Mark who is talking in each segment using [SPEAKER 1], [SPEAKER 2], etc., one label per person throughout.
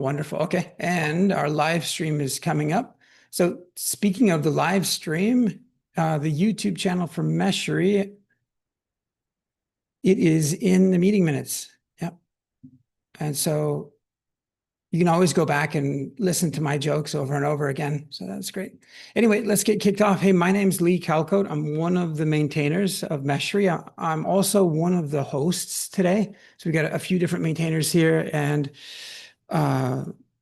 [SPEAKER 1] Wonderful. Okay. And our live stream is coming up. So speaking of the live stream, the YouTube channel for Meshery, it is in the meeting minutes. Yep. And so you can always go back and listen to my jokes over and over again. So that's great. Anyway, let's get kicked off. Hey, my name's Lee Calcote. I'm one of the maintainers of Meshery. I'm also one of the hosts today. So we've got a few different maintainers here, and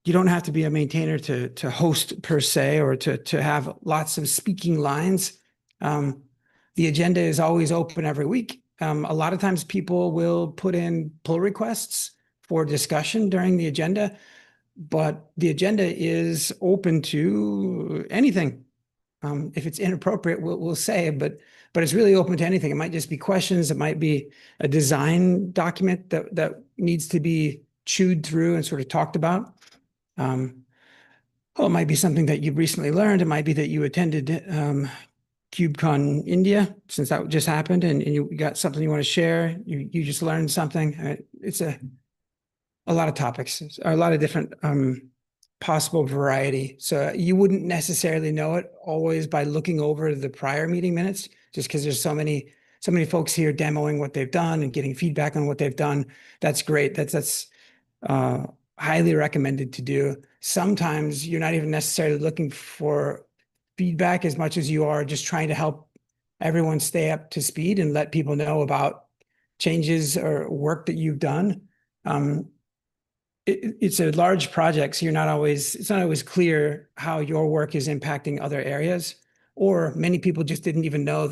[SPEAKER 1] you don't have to be a maintainer to host per se, or to have lots of speaking lines. The agenda is always open every week. A lot of times people will put in pull requests for discussion during the agenda, but the agenda is open to anything. If it's inappropriate, we'll say, but it's really open to anything. It might just be questions. It might be a design document that needs to be chewed through and sort of talked about. Well, it might be something that you've recently learned. It might be that you attended KubeCon India, since that just happened, and you got something you want to share. You just learned something. It's a lot of topics, a lot of different possible variety. So you wouldn't necessarily know it always by looking over the prior meeting minutes, just because there's so many folks here demoing what they've done and getting feedback on what they've done. That's great. That's highly recommended to do. Sometimes you're not even necessarily looking for feedback as much as you are just trying to help everyone stay up to speed and let people know about changes or work that you've done. It's a large project, so it's not always clear how your work is impacting other areas, or many people just didn't even know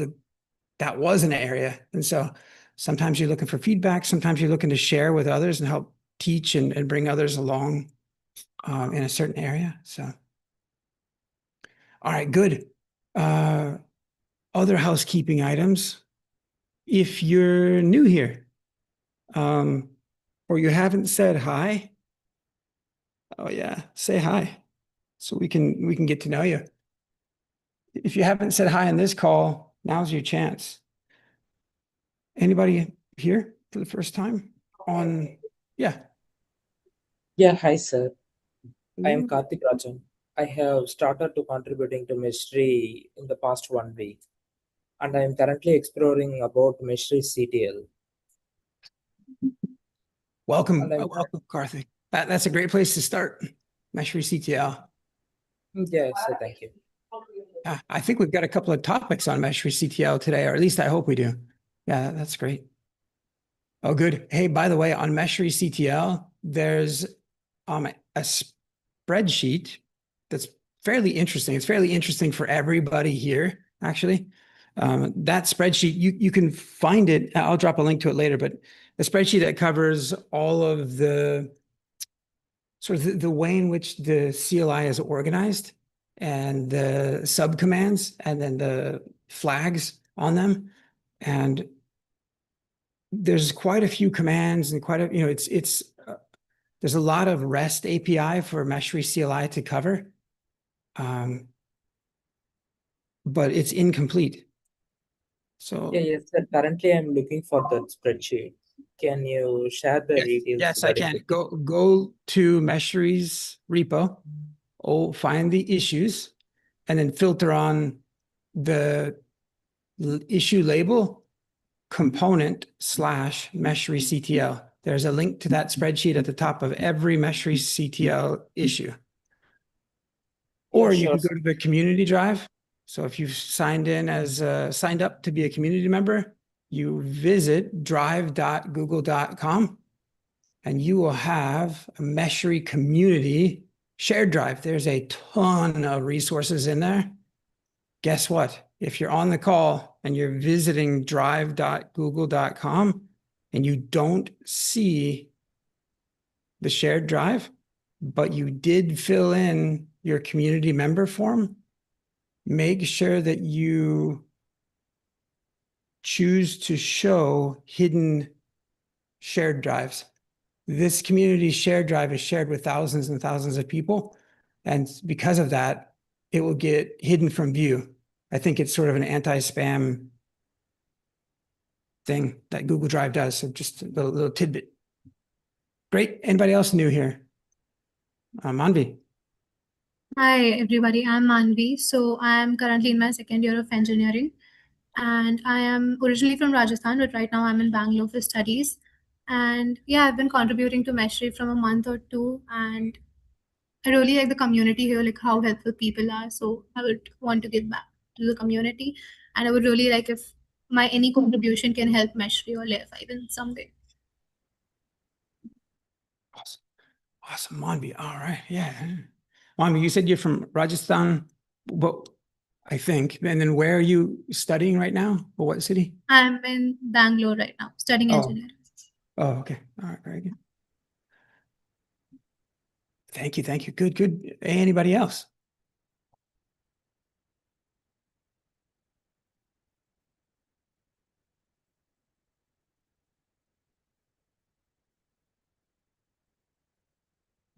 [SPEAKER 1] that was an area. And so sometimes you're looking for feedback, sometimes you're looking to share with others and help teach and bring others along in a certain area. So, all right, good. Other housekeeping items. If you're new here, or you haven't said hi, oh yeah, say hi so we can get to know you. If you haven't said hi in this call, now's your chance. Anybody here for the first time on? Yeah.
[SPEAKER 2] Yeah, hi sir. I am
[SPEAKER 1] Mm,
[SPEAKER 2] Karthik Rajan. I have started to contributing to Meshery in the past 1 week, and I am currently exploring about Meshery CTL. And
[SPEAKER 1] welcome,
[SPEAKER 2] I'm
[SPEAKER 1] welcome, Karthik. That's a great place to start. Meshery CTL.
[SPEAKER 2] yeah, sir, thank you.
[SPEAKER 1] I think we've got a couple of topics on Meshery CTL today, or at least I hope we do. Yeah, that's great. Oh, good. Hey, by the way, on Meshery CTL, there's a spreadsheet that's fairly interesting. It's fairly interesting for everybody here, actually. That spreadsheet, you can find it. I'll drop a link to it later, but the spreadsheet that covers all of the sort of the way in which the CLI is organized and the subcommands and then the flags on them. And there's quite a few commands and quite a, there's a lot of REST API for Meshery CLI to cover, but it's incomplete. So
[SPEAKER 2] Yeah, yes, sir. Currently, I'm looking for that spreadsheet. Can you share the details
[SPEAKER 1] yes, I
[SPEAKER 2] regarding
[SPEAKER 1] can.
[SPEAKER 2] the?
[SPEAKER 1] Go to Meshery's repo, find the issues, and then filter on the issue label component / Meshery CTL. There's a link to that spreadsheet at the top of every Meshery CTL issue.
[SPEAKER 2] Yeah,
[SPEAKER 1] Or you
[SPEAKER 2] sure,
[SPEAKER 1] can go
[SPEAKER 2] sir.
[SPEAKER 1] to the community drive. So if you've signed up to be a community member, you visit drive.google.com and you will have a Meshery community shared drive. There's a ton of resources in there. Guess what? If you're on the call and you're visiting drive.google.com and you don't see the shared drive, but you did fill in your community member form, make sure that you choose to show hidden shared drives. This community shared drive is shared with thousands and thousands of people. And because of that, it will get hidden from view. I think it's sort of an anti-spam thing that Google Drive does. So just a little tidbit. Great. Anybody else new here? Manvi.
[SPEAKER 3] Hi, everybody. I'm Manvi. So, I am currently in my second year of engineering, and I am originally from Rajasthan, but right now I'm in Bangalore for studies. And yeah, I've been contributing to Meshery from a month or two, and I really like the community here, like how helpful people are. So, I would want to give back to the community, and I would really like if my any contribution can help Meshery or Layer 5 in some way.
[SPEAKER 1] Awesome. Awesome, Manvi. All right. Yeah. Manvi, you said you're from Rajasthan, but I think, and then where are you studying right now? Or what city?
[SPEAKER 3] I'm in Bangalore right now, studying
[SPEAKER 1] Oh,
[SPEAKER 3] engineering.
[SPEAKER 1] oh, okay. All right. Very good. Thank you. Thank you. Good, good. Anybody else?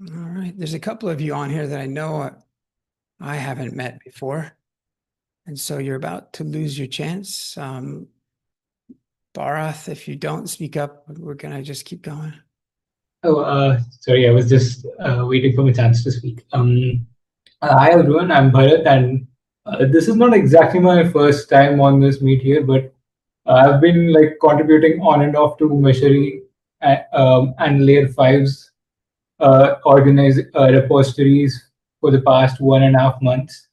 [SPEAKER 1] All right. There's a couple of you on here that I know I haven't met before. And so you're about to lose your chance. Bharath, if you don't speak up, we're going to just keep going.
[SPEAKER 4] Oh, sorry, I was just waiting for my chance to speak. Hi everyone, I'm Bharat, and this is not exactly my first time on this meet here, but I've been like contributing on and off to Meshery and Layer 5's organize repositories for the past 1.5 months,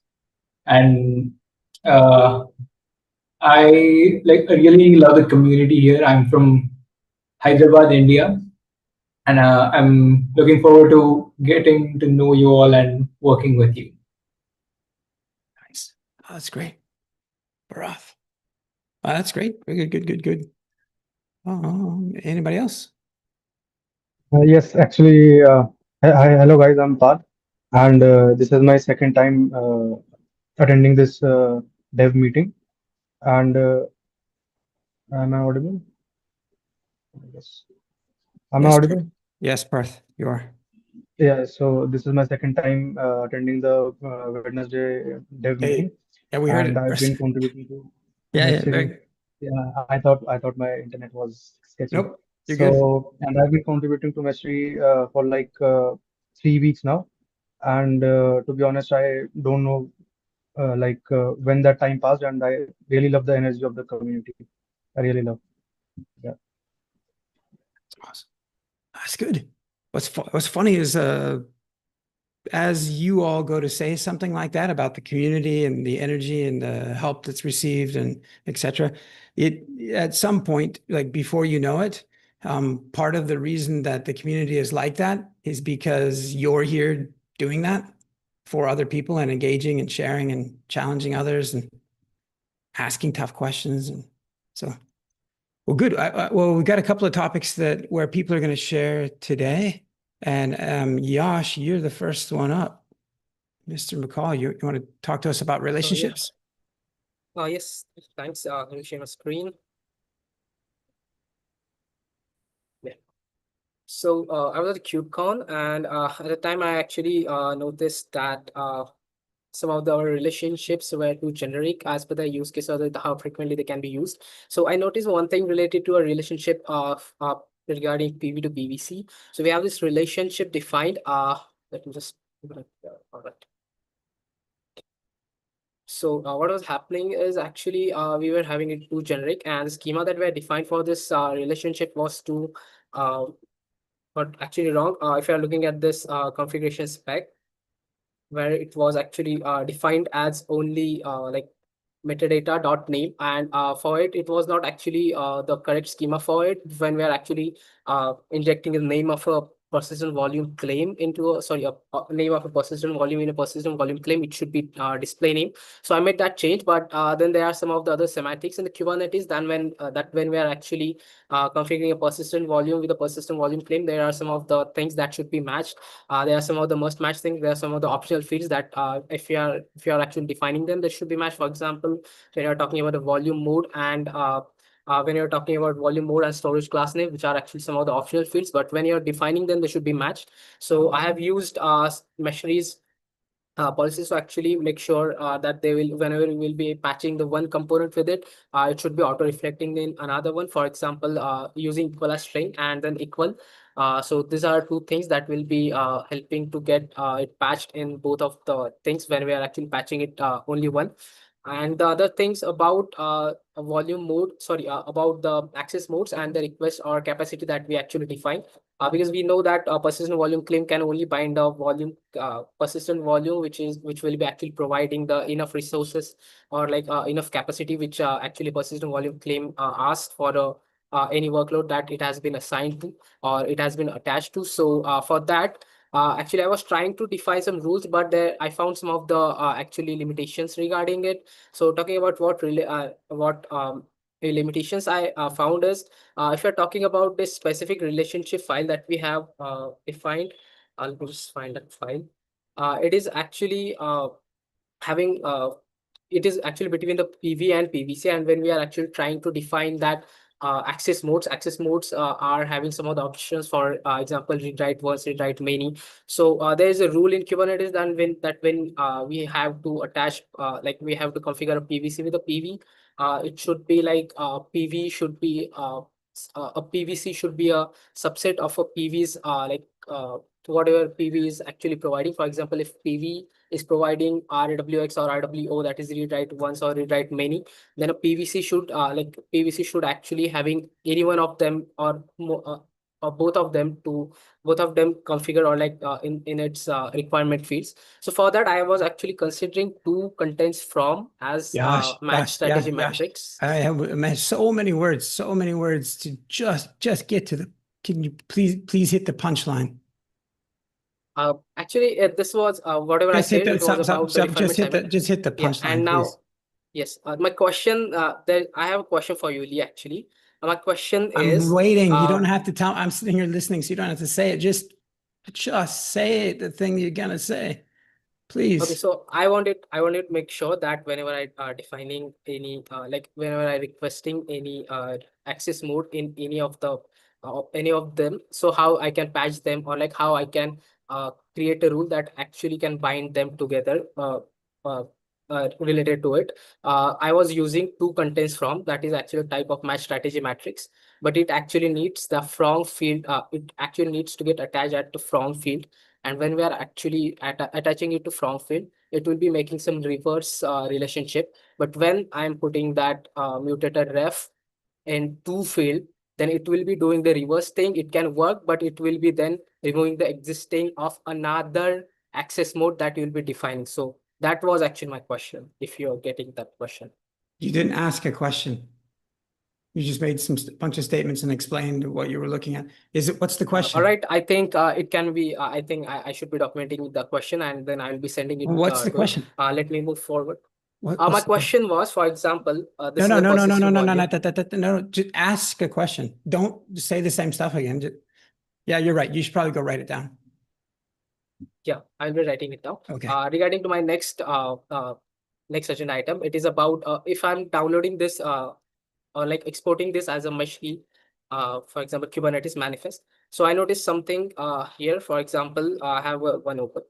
[SPEAKER 4] and uh, I like really love the community here. I'm from Hyderabad, India, and I'm looking forward to getting to know you all and working with you.
[SPEAKER 1] Nice. Oh, that's great. Bharath. That's great. Good, good, good, good. Anybody else?
[SPEAKER 5] Yes, actually, hello guys, I'm Parth, and this is my second time attending this dev meeting. And am I audible? Yes. Am I
[SPEAKER 1] Yes,
[SPEAKER 5] audible?
[SPEAKER 1] yes, Parth, you are.
[SPEAKER 5] Yeah, so this is my second time attending the Wednesday dev meeting,
[SPEAKER 1] Hey, yeah, we heard
[SPEAKER 5] and
[SPEAKER 1] it.
[SPEAKER 5] I've been contributing to
[SPEAKER 1] Yeah, very
[SPEAKER 5] Messery.
[SPEAKER 1] good.
[SPEAKER 5] Yeah, I thought my internet was sketchy.
[SPEAKER 1] Nope, you're good.
[SPEAKER 5] So, and I've been contributing to Messery for like 3 weeks now. And to be honest, I don't know when that time passed, and I really love the energy of the community. I really love. Yeah.
[SPEAKER 1] That's awesome. That's good. What's funny is as you all go to say something like that about the community and the energy and the help that's received and etc., it at some point, like before you know it, part of the reason that the community is like that is because you're here doing that for other people and engaging and sharing and challenging others and asking tough questions. And so, well, good. Well, we've got a couple of topics that where people are going to share today. And Yash, you're the first one up. Mr. McCall, you want to talk to us about relationships?
[SPEAKER 2] Yes, thanks. Let me share my screen. Yeah. So I was at KubeCon, and at the time I actually noticed that some of the relationships were too generic as per the use case or how frequently they can be used. So I noticed one thing related to a relationship of regarding PV to PVC. So we have this relationship defined. Let me just all right. So what was happening is actually we were having it too generic, and the schema that were defined for this relationship was too but actually wrong. If you are looking at this configuration spec, where it was actually defined as only like metadata dot name, and for it was not actually the correct schema for it when we are actually injecting the name of a persistent volume claim into a sorry a name of a persistent volume in a persistent volume claim. It should be display name. So I made that change, but then there are some of the other semantics in the Kubernetes. Then when we are actually configuring a persistent volume with a persistent volume claim, there are some of the things that should be matched. There are some of the must match things. There are some of the optional fields that if you are actually defining them, they should be matched. For example, when you're talking about the volume mode and when you're talking about volume mode and storage class name, which are actually some of the optional fields, but when you're defining them, they should be matched. So I have used Meshery's policies to actually make sure that they will, whenever we will be patching the one component with it, it should be auto reflecting in another one. For example, using equal as string and then equal. So these are two things that will be helping to get it patched in both of the things when we are actually patching it only one. And the other things about a volume mode, sorry, about the access modes and the request or capacity that we actually define. Because we know that persistent volume claim can only bind a volume, persistent volume, which will be actually providing the enough resources or like enough capacity, which actually persistent volume claim asks for any workload that it has been assigned to or it has been attached to. So for that, actually, I was trying to define some rules, but there I found some of the actually limitations regarding it. So talking about what limitations I found is, if you're talking about this specific relationship file that we have defined, I'll just find that file. It is actually having it is actually between the PV and PVC, and when we are actually trying to define that access modes are having some of the options, for example, read write once, read write many. So there is a rule in Kubernetes that when we have to attach like we have to configure a PVC with a PV, it should be like PV should be a PVC should be a subset of a PV's whatever PV is actually providing. For example, if PV is providing RWX or RWO, that is read write once or read write many, then a PVC should PVC should actually having any one of them or both of them configure or like in its requirement fields. So for that, I was actually considering two contents from as match strategy matrix.
[SPEAKER 1] I have so many words to just get to the. Can you please hit the punchline?
[SPEAKER 2] Actually, this was whatever
[SPEAKER 1] Just
[SPEAKER 2] I
[SPEAKER 1] hit
[SPEAKER 2] said. It was about the requirement
[SPEAKER 1] just hit the
[SPEAKER 2] Yeah,
[SPEAKER 1] punchline,
[SPEAKER 2] and now,
[SPEAKER 1] please.
[SPEAKER 2] yes, my question. I have a question for you, Lee. Actually, my question is.
[SPEAKER 1] I'm waiting. You don't have to tell. I'm sitting here listening, so you don't have to say it. Just say it, the thing you're gonna say, please.
[SPEAKER 2] Okay, so I wanted to make sure that whenever I defining any like whenever I requesting any access mode in any of them, so how I can patch them or like how I can create a rule that actually can bind them together uh, related to it. I was using two contents from, that is actually a type of match strategy matrix, but it actually needs the from field. It actually needs to get attached at the from field. And when we are actually attaching it to from field, it will be making some reverse relationship. But when I'm putting that mutated ref in to field, then it will be doing the reverse thing. It can work, but it will be then removing the existing of another access mode that you'll be defining. So that was actually my question, if you're getting that question.
[SPEAKER 1] You didn't ask a question. You just made bunch of statements and explained what you were looking at. What's the question?
[SPEAKER 2] All right, I think it can be. I think I should be documenting the question, and then I will be sending it.
[SPEAKER 1] What's the question?
[SPEAKER 2] Let me move forward.
[SPEAKER 1] What's
[SPEAKER 2] My
[SPEAKER 1] the
[SPEAKER 2] question was, for example, this
[SPEAKER 1] no,
[SPEAKER 2] is
[SPEAKER 1] no,
[SPEAKER 2] a
[SPEAKER 1] no, no, no,
[SPEAKER 2] persistent
[SPEAKER 1] no, no,
[SPEAKER 2] volume.
[SPEAKER 1] no, just ask a question. Don't say the same stuff again. Yeah, you're right. You should probably go write it down.
[SPEAKER 2] Yeah, I'll be writing it down.
[SPEAKER 1] Okay.
[SPEAKER 2] Regarding to my next agenda item, it is about if I'm downloading this or like exporting this as a Meshery, for example, Kubernetes manifest. So I noticed something here. For example, I have one open.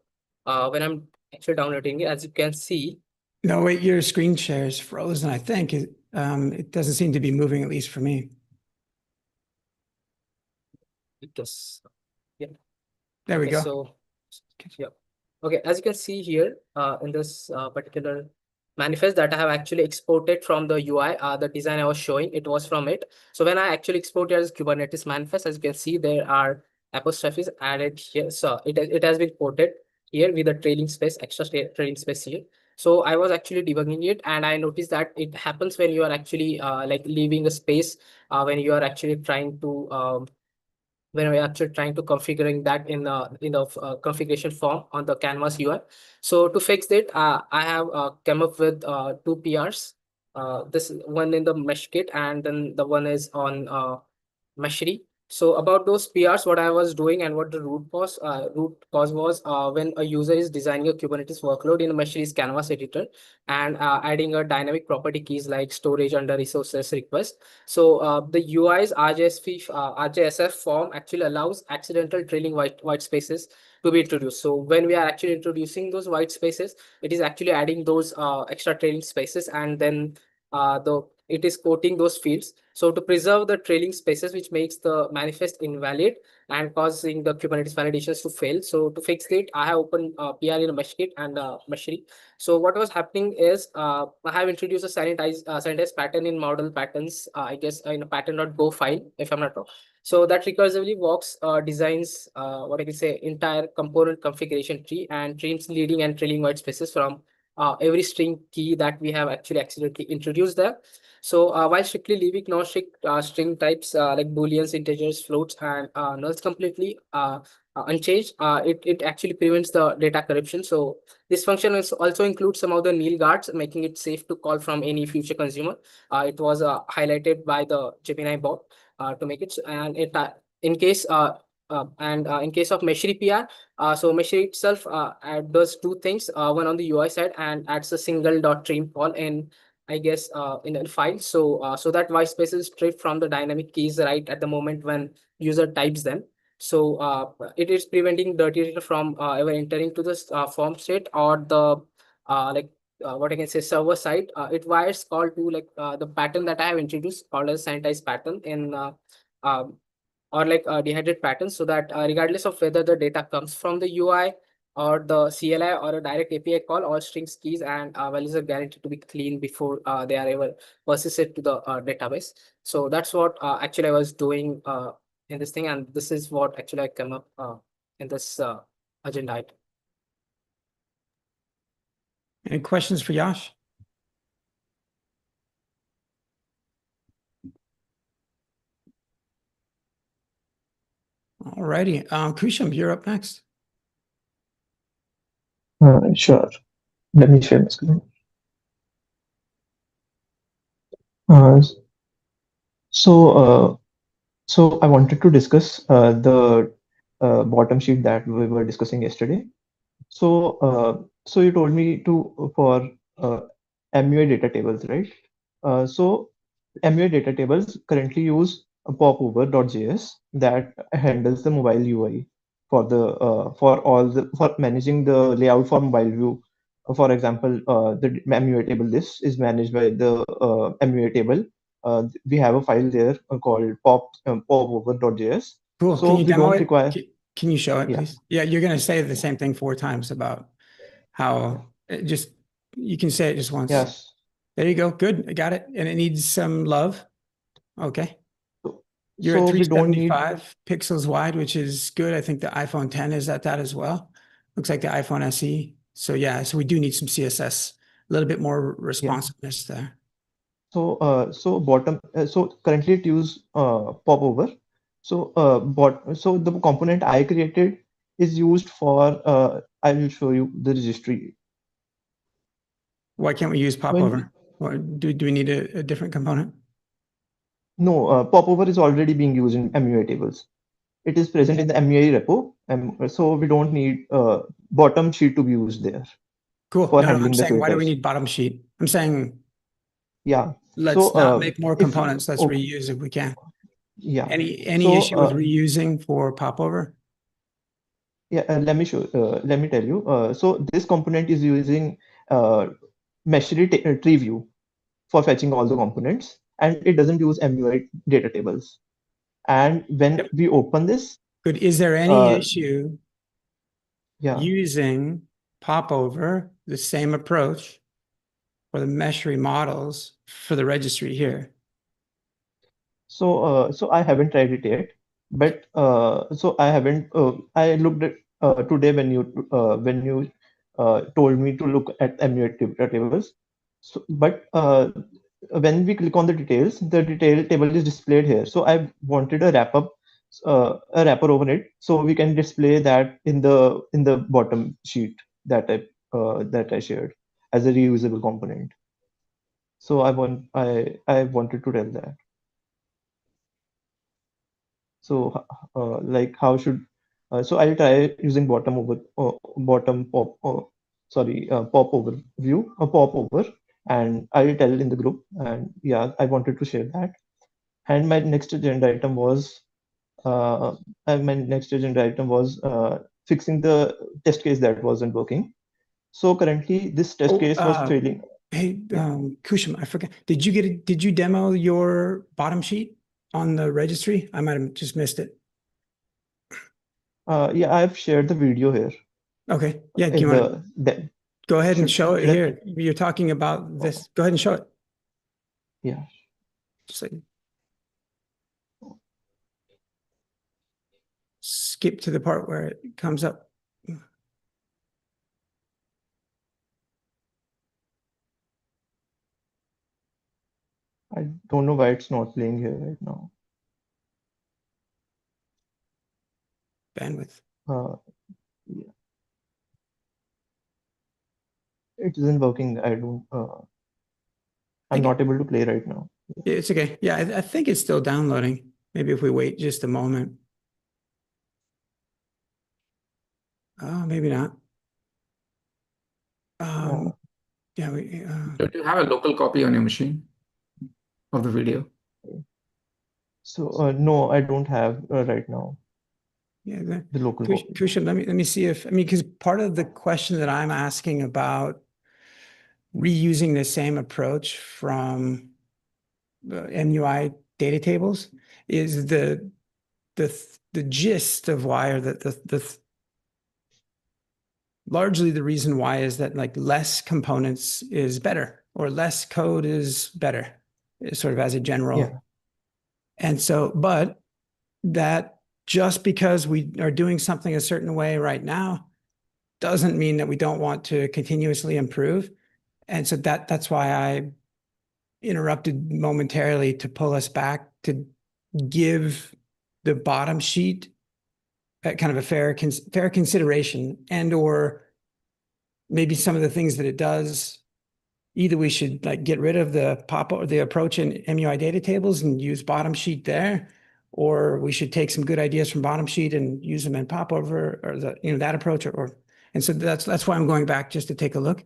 [SPEAKER 2] When I'm actually downloading it, as you can see.
[SPEAKER 1] No, wait, your screen share is frozen, I think. It doesn't seem to be moving, at least for me.
[SPEAKER 2] Yes. Yeah.
[SPEAKER 1] There we go.
[SPEAKER 2] So, yeah. Okay, as you can see here in this particular manifest that I have actually exported from the UI, the design I was showing, it was from it. So when I actually exported as Kubernetes manifest, as you can see, there are apostrophes added here. So it has been ported here with a trailing space, extra trailing space here. So I was actually debugging it, and I noticed that it happens when you are actually like leaving a space when you are actually trying to when we're actually trying to configuring that in the configuration form on the Canvas UI. So to fix it, I have come up with two PRs. This one in the mesh kit, and then the one is on Meshery. So about those PRs, what I was doing and what the root cause was when a user is designing a Kubernetes workload in a Meshery's Canvas editor and adding a dynamic property keys like storage under resources request. So the UI's RJSF form actually allows accidental trailing white spaces to be introduced. So when we are actually introducing those white spaces, it is actually adding those extra trailing spaces, and then the it is quoting those fields. So to preserve the trailing spaces, which makes the manifest invalid and causing the Kubernetes validations to fail. So to fix it, I have opened PR in a mesh kit and Meshery. So what was happening is I have introduced a sanitized pattern in model patterns, I guess in a pattern.go file, if I'm not wrong. So that recursively walks, designs, what I can say, entire component configuration tree and trims leading and trailing white spaces from every string key that we have actually accidentally introduced there. So while strictly leaving non-strict string types like booleans, integers, floats, and nulls completely unchanged, it actually prevents the data corruption. So this function also includes some of the nil guards, making it safe to call from any future consumer. It was highlighted by the Gemini bot to make it, and it in case in case of Meshery PR, so Meshery itself does two things. One on the UI side and adds a single dot trim call in, I guess, in a file. So that white space is stripped from the dynamic keys right at the moment when user types them. So it is preventing dirty data from ever entering to the form state or the what I can say server side. It wires call to the pattern that I have introduced called as sanitized pattern in um, or dehydrated patterns, so that regardless of whether the data comes from the UI or the CLI or a direct API call, all strings, keys, and values are guaranteed to be clean before they are ever persisted to the database. So that's what actually I was doing in this thing, and this is what actually I come up in this agenda item.
[SPEAKER 1] Any questions for Yash? All righty. Kusham, you're up next.
[SPEAKER 6] Sure. Let me share my screen. Uh, so, so I wanted to discuss the bottom sheet that we were discussing yesterday. So you told me to for MUI data tables, right? So MUI data tables currently use a popover.js that handles the mobile UI for the for managing the layout for mobile view. For example, the MUI table this is managed by the MUI table. We have a file there called popover.js.
[SPEAKER 1] Cool.
[SPEAKER 6] So
[SPEAKER 1] Can you
[SPEAKER 6] we
[SPEAKER 1] demo
[SPEAKER 6] don't
[SPEAKER 1] it?
[SPEAKER 6] require.
[SPEAKER 1] Can you show it,
[SPEAKER 6] Yeah.
[SPEAKER 1] please? Yeah, you're going to say the same thing 4 times about how just you can say it just once.
[SPEAKER 6] Yes.
[SPEAKER 1] There you go. Good. I got it. And it needs some love. Okay. You're
[SPEAKER 6] So
[SPEAKER 1] at
[SPEAKER 6] we don't need.
[SPEAKER 1] 375 pixels wide, which is good. I think the iPhone 10 is at that as well. Looks like the iPhone SE. So yeah, so we do need some CSS, a little bit more responsiveness there.
[SPEAKER 6] So currently it use popover. So the component I created is used for I will show you the registry.
[SPEAKER 1] Why can't we use popover? Or do we need a different component?
[SPEAKER 6] No, popover is already being used in MUI tables. It is present in the MUI repo, so we don't need bottom sheet to be used there
[SPEAKER 1] Cool.
[SPEAKER 6] for
[SPEAKER 1] No, I'm
[SPEAKER 6] handling the
[SPEAKER 1] saying, why do we
[SPEAKER 6] filters.
[SPEAKER 1] need bottom sheet? I'm saying,
[SPEAKER 6] Yeah.
[SPEAKER 1] let's
[SPEAKER 6] So
[SPEAKER 1] not make more
[SPEAKER 6] if
[SPEAKER 1] components. Let's
[SPEAKER 6] okay,
[SPEAKER 1] reuse if we can.
[SPEAKER 6] yeah.
[SPEAKER 1] Any
[SPEAKER 6] So
[SPEAKER 1] issue with reusing for popover?
[SPEAKER 6] yeah, let me tell you. So this component is using uh, Meshery tree view for fetching all the components, and it doesn't use MUI data tables. And when
[SPEAKER 1] Yep.
[SPEAKER 6] we open this,
[SPEAKER 1] Good. Is there any issue
[SPEAKER 6] yeah.
[SPEAKER 1] using popover, the same approach for the Meshery models for the registry here?
[SPEAKER 6] So I haven't tried it yet, but so I haven't. I looked at today when you told me to look at MUI data tables. So, but when we click on the details, the detail table is displayed here. So I wanted a wrapper over it, so we can display that in the bottom sheet that I shared as a reusable component. So I wanted to tell that. So like how should so I'll try using pop over view a pop over, and I'll tell in the group, and yeah, I wanted to share that. And my next agenda item was uh, fixing the test case that wasn't working. So currently this test case was failing.
[SPEAKER 1] Hey, Kusham, I forgot. Did you demo your bottom sheet on the registry? I might have just missed it.
[SPEAKER 6] Yeah, I've shared the video here
[SPEAKER 1] Okay. Yeah. Do
[SPEAKER 6] in
[SPEAKER 1] you want to
[SPEAKER 6] the
[SPEAKER 1] go ahead and show it
[SPEAKER 6] should I-
[SPEAKER 1] here? You're talking about this. Go ahead and show it.
[SPEAKER 6] yeah.
[SPEAKER 1] Just like skip to the part where it comes up.
[SPEAKER 6] I don't know why it's not playing here right now.
[SPEAKER 1] Bandwidth.
[SPEAKER 6] Yeah. It isn't working. I'm not able to play right now.
[SPEAKER 1] Yeah, it's okay. Yeah, I think it's still downloading. Maybe if we wait just a moment. Oh, maybe not. Yeah,
[SPEAKER 7] Don't you have a local copy on your machine of the video?
[SPEAKER 6] So no, I don't have right now
[SPEAKER 1] yeah.
[SPEAKER 6] the local copy.
[SPEAKER 1] Kusham, let me see if, I mean, because part of the question that I'm asking about reusing the same approach from MUI data tables is the gist of why, or the largely the reason why is that like less components is better, or less code is better, sort of as a general.
[SPEAKER 6] Yeah.
[SPEAKER 1] And so, but that just because we are doing something a certain way right now doesn't mean that we don't want to continuously improve. And so that's why I interrupted momentarily to pull us back to give the bottom sheet kind of a fair consideration, and or maybe some of the things that it does. Either we should like get rid of the the approach in MUI data tables and use bottom sheet there, or we should take some good ideas from bottom sheet and use them in popover, or that approach, and so that's why I'm going back just to take a look.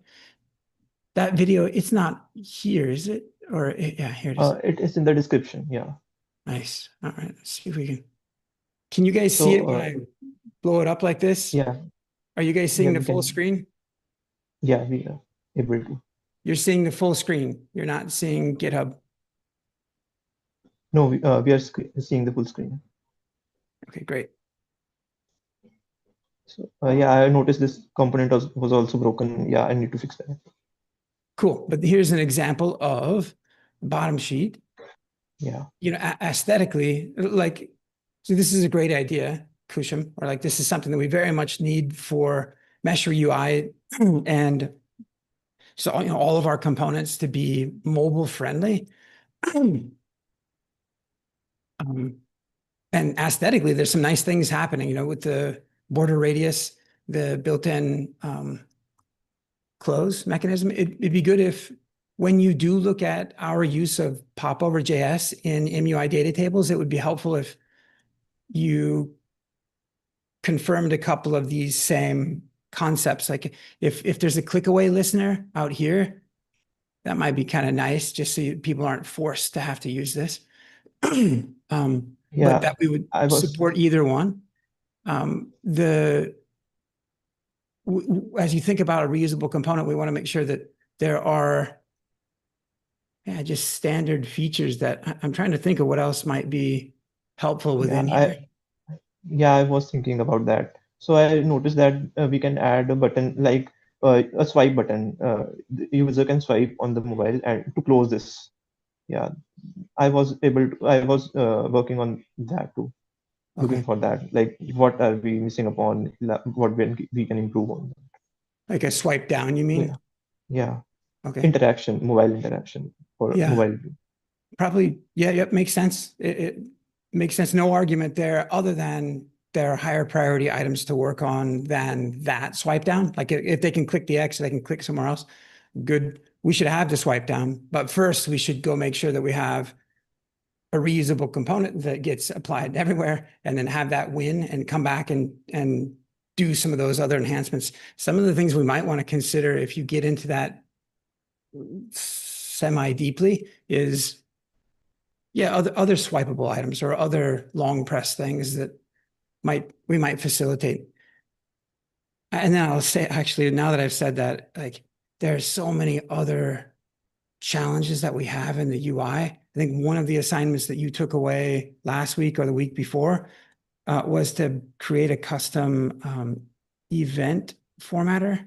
[SPEAKER 1] That video, it's not here, is it? Or yeah, here it is.
[SPEAKER 6] It is in the description. Yeah.
[SPEAKER 1] Nice. All right, let's see if we can. Can you guys see it when I blow it up like this?
[SPEAKER 6] Yeah.
[SPEAKER 1] Are you guys seeing
[SPEAKER 6] Yeah,
[SPEAKER 1] the full screen?
[SPEAKER 6] Yeah, we are able to.
[SPEAKER 1] You're seeing the full screen. You're not seeing GitHub.
[SPEAKER 6] No, we are seeing the full screen.
[SPEAKER 1] Okay, great.
[SPEAKER 6] So yeah, I noticed this component was also broken. Yeah, I need to fix that.
[SPEAKER 1] Cool. But here's an example of bottom sheet.
[SPEAKER 6] Yeah.
[SPEAKER 1] Aesthetically, like, so this is a great idea, Kusham, or like this is something that we very much need for Meshery UI and so all of our components to be mobile friendly. And aesthetically, there's some nice things happening, with the border radius, the built-in close mechanism. It'd be good if when you do look at our use of popover JS in MUI data tables, it would be helpful if you confirmed a couple of these same concepts. Like if there's a click away listener out here, that might be kind of nice, just so people aren't forced to have to use this. But that we would support either one. As you think about a reusable component, we want to make sure that there are just standard features that I'm trying to think of what else might be helpful within here.
[SPEAKER 6] I was thinking about that. So I noticed that we can add a button like a swipe button. The user can swipe on the mobile and to close this. Yeah, I was working on that too. Looking for that, like what are we missing upon, what we can improve on.
[SPEAKER 1] Like a swipe down, you mean?
[SPEAKER 6] Yeah.
[SPEAKER 1] Okay.
[SPEAKER 6] Mobile interaction for mobile view.
[SPEAKER 1] Probably, yep, makes sense. It makes sense. No argument there, other than there are higher priority items to work on than that swipe down. Like if they can click the X, they can click somewhere else. Good. We should have the swipe down, but first we should go make sure that we have a reusable component that gets applied everywhere, and then have that win and come back and do some of those other enhancements. Some of the things we might want to consider if you get into that semi-deeply is, other swipeable items or other long press things that we might facilitate. And then I'll say, actually, now that I've said that, like, there's so many other challenges that we have in the UI. I think one of the assignments that you took away last week or the week before was to create a custom event formatter.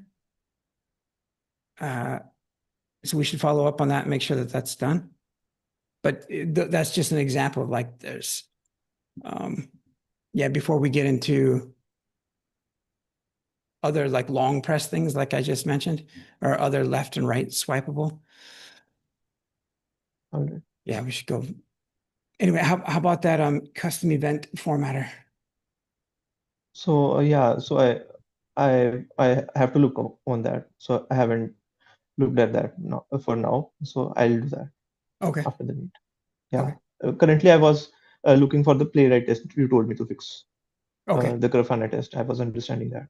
[SPEAKER 1] So we should follow up on that and make sure that that's done. But that's just an example of like there's, yeah, before we get into other like long press things like I just mentioned, or other left and right swipeable.
[SPEAKER 6] All right.
[SPEAKER 1] Yeah, we should go. Anyway, how about that custom event formatter?
[SPEAKER 6] So yeah, so I have to look up on that. So I haven't looked at that now, for now. So I'll do that
[SPEAKER 1] Okay.
[SPEAKER 6] after the meet. Yeah.
[SPEAKER 1] Okay.
[SPEAKER 6] Currently, I was looking for the playwright test you told me to fix.
[SPEAKER 1] Okay.
[SPEAKER 6] The Grafana test. I was understanding that.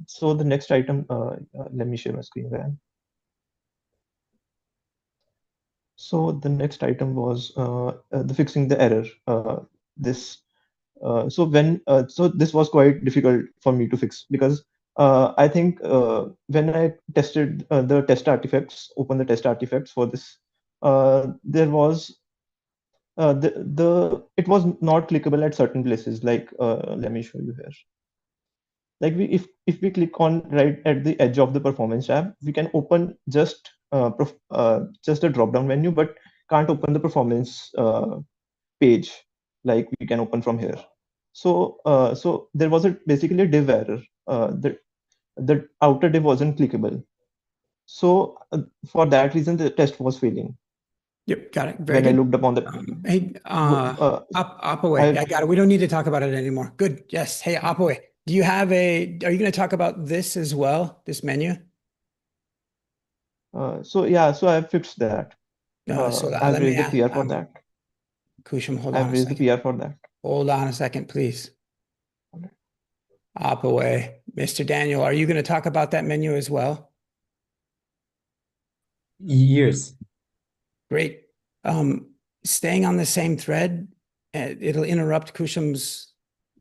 [SPEAKER 6] So the next item, let me share my screen again. So the next item was the fixing the error. This so this was quite difficult for me to fix because I think when I tested the test artifacts, open the test artifacts for this, there was the it was not clickable at certain places. Like let me show you here. Like if we click on right at the edge of the performance tab, we can open just a drop down menu, but can't open the performance page like we can open from here. So so there was basically a div error. The outer div wasn't clickable. So for that reason, the test was failing.
[SPEAKER 1] Yep, got it. Very
[SPEAKER 6] When I
[SPEAKER 1] good.
[SPEAKER 6] looked upon the
[SPEAKER 1] Hey, up away. I got it. We don't need to talk about it anymore. Good. Yes. Hey, up away. Do you have are you going to talk about this as well? This menu?
[SPEAKER 6] so yeah, so I fixed that.
[SPEAKER 1] So
[SPEAKER 6] I've
[SPEAKER 1] let me
[SPEAKER 6] raised the
[SPEAKER 1] ask,
[SPEAKER 6] PR for that.
[SPEAKER 1] Kusham, hold on
[SPEAKER 6] I've
[SPEAKER 1] a
[SPEAKER 6] raised the
[SPEAKER 1] second.
[SPEAKER 6] PR for that.
[SPEAKER 1] Hold on a second, please. Up away. Mr. Daniel, are you going to talk about that menu as well?
[SPEAKER 8] Yes.
[SPEAKER 1] Great. Staying on the same thread, it'll interrupt Kusham's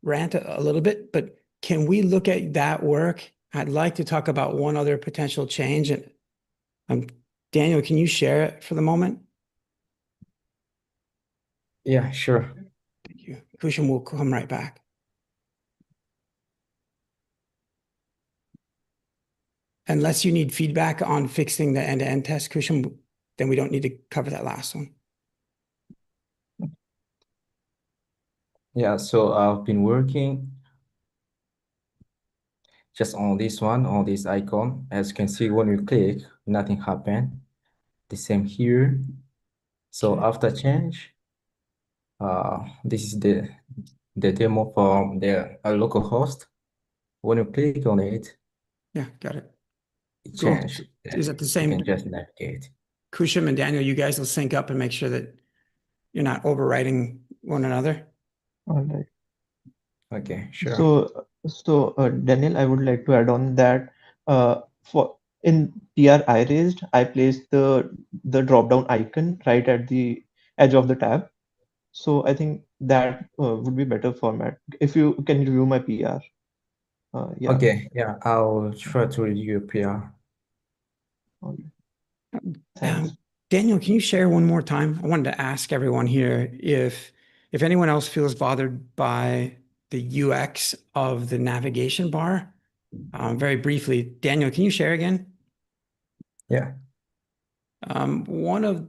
[SPEAKER 1] rant a little bit, but can we look at that work? I'd like to talk about one other potential change. And Daniel, can you share it for the moment?
[SPEAKER 8] Yeah, sure.
[SPEAKER 1] Thank you. Kusham will come right back. Unless you need feedback on fixing the end-to-end test, Kusham, then we don't need to cover that last one.
[SPEAKER 8] Yeah, so I've been working just on this one, on this icon. As you can see, when we click, nothing happened. The same here. So
[SPEAKER 1] Okay.
[SPEAKER 8] after change, this is the demo from the local host. When you click on it,
[SPEAKER 1] Yeah, got it.
[SPEAKER 8] it
[SPEAKER 1] Cool.
[SPEAKER 8] changes.
[SPEAKER 1] Is it the
[SPEAKER 8] You
[SPEAKER 1] same?
[SPEAKER 8] can just navigate.
[SPEAKER 1] Kusham and Daniel, you guys will sync up and make sure that you're not overwriting one another.
[SPEAKER 6] All right.
[SPEAKER 8] Okay, sure.
[SPEAKER 6] So Daniel, I would like to add on that for in PR I raised, I placed the drop down icon right at the edge of the tab. So I think that would be better format. If you can review my PR. Yeah.
[SPEAKER 8] Okay, yeah, I'll try to review your PR.
[SPEAKER 6] All right. Thanks.
[SPEAKER 1] Daniel, can you share one more time? I wanted to ask everyone here if anyone else feels bothered by the UX of the navigation bar. Very briefly, Daniel, can you share again?
[SPEAKER 8] Yeah.
[SPEAKER 1] One of